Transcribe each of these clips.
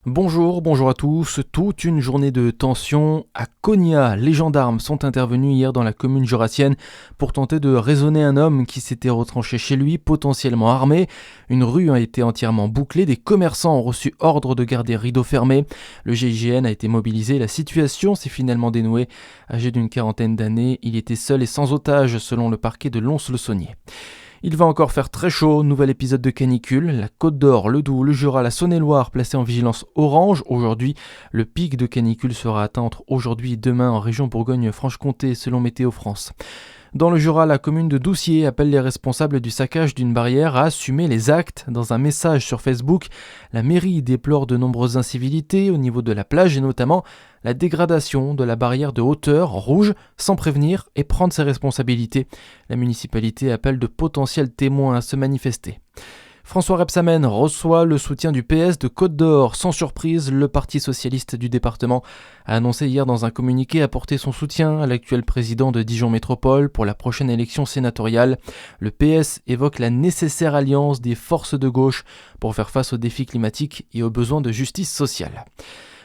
Bonjour à tous. Toute une journée de tension à Cogna. Les gendarmes sont intervenus hier dans la commune jurassienne pour tenter de raisonner un homme qui s'était retranché chez lui, potentiellement armé. Une rue a été entièrement bouclée, des commerçants ont reçu ordre de garder rideaux fermés. Le GIGN a été mobilisé, la situation s'est finalement dénouée. Âgé d'une quarantaine d'années, il était seul et sans otage selon le parquet de Lons-le-Saunier. Il va encore faire très chaud, nouvel épisode de canicule, la Côte d'Or, le Doubs, le Jura, la Saône-et-Loire placés en vigilance orange. Aujourd'hui, le pic de canicule sera atteint entre aujourd'hui et demain en région Bourgogne-Franche-Comté selon Météo France. Dans le Jura, la commune de Doucier appelle les responsables du saccage d'une barrière à assumer les actes. Dans un message sur Facebook, la mairie déplore de nombreuses incivilités au niveau de la plage et notamment la dégradation de la barrière de hauteur rouge sans prévenir et prendre ses responsabilités. La municipalité appelle de potentiels témoins à se manifester. François Rebsamen reçoit le soutien du PS de Côte d'Or. Sans surprise, le Parti socialiste du département a annoncé hier dans un communiqué apporter son soutien à l'actuel président de Dijon Métropole pour la prochaine élection sénatoriale. Le PS évoque la nécessaire alliance des forces de gauche pour faire face aux défis climatiques et aux besoins de justice sociale.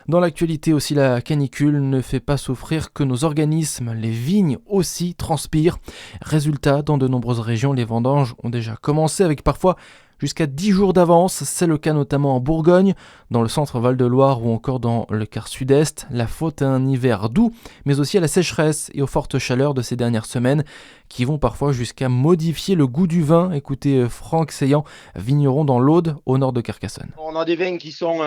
Dans l'actualité aussi, la canicule ne fait pas souffrir que nos organismes, les vignes aussi transpirent. Résultat, dans de nombreuses régions, les vendanges ont déjà commencé avec parfois jusqu'à 10 jours d'avance. C'est le cas notamment en Bourgogne, dans le centre Val-de-Loire ou encore dans le quart sud-est. La faute à un hiver doux, mais aussi à la sécheresse et aux fortes chaleurs de ces dernières semaines qui vont parfois jusqu'à modifier le goût du vin. Écoutez Franck Seillant, vigneron dans l'Aude, au nord de Carcassonne. On a des vins qui sont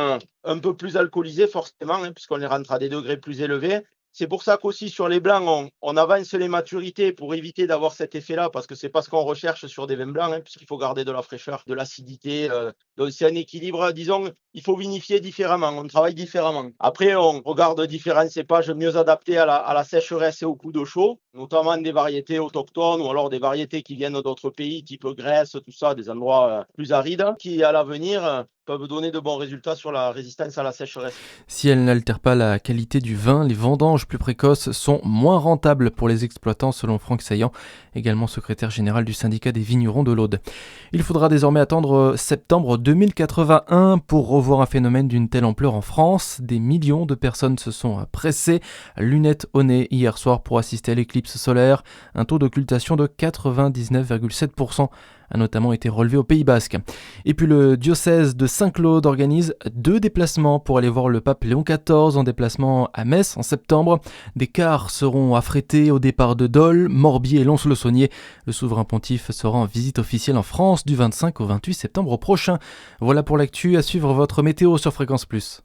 un peu plus alcoolisés forcément, puisqu'on les rentre à des degrés plus élevés. C'est pour ça qu'aussi sur les blancs, on avance les maturités pour éviter d'avoir cet effet-là, parce que c'est pas ce qu'on recherche sur des vins blancs, puisqu'il faut garder de la fraîcheur, de l'acidité. Donc c'est un équilibre, disons, il faut vinifier différemment, on travaille différemment. Après, on regarde différents cépages mieux adaptés à la sécheresse et au coup de chaud, notamment des variétés autochtones ou alors des variétés qui viennent d'autres pays, type Grèce, tout ça, des endroits plus arides, qui à l'avenir peuvent donner de bons résultats sur la résistance à la sécheresse. Si elle n'altère pas la qualité du vin, les vendanges plus précoces sont moins rentables pour les exploitants selon Franck Seillant, également secrétaire général du syndicat des vignerons de l'Aude. Il faudra désormais attendre septembre 2081 pour revoir un phénomène d'une telle ampleur en France. Des millions de personnes se sont pressées, lunettes au nez hier soir pour assister à l'éclipse solaire. Un taux d'occultation de 99,7% a notamment été relevé au Pays Basque. Et puis le diocèse de Saint-Claude organise 2 déplacements pour aller voir le pape Léon XIV en déplacement à Metz en septembre. Des cars seront affrétés au départ de Dole, Morbier et Lons-le-Saunier. Le souverain pontife sera en visite officielle en France du 25 au 28 septembre prochain. Voilà pour l'actu, à suivre votre météo sur Fréquence Plus.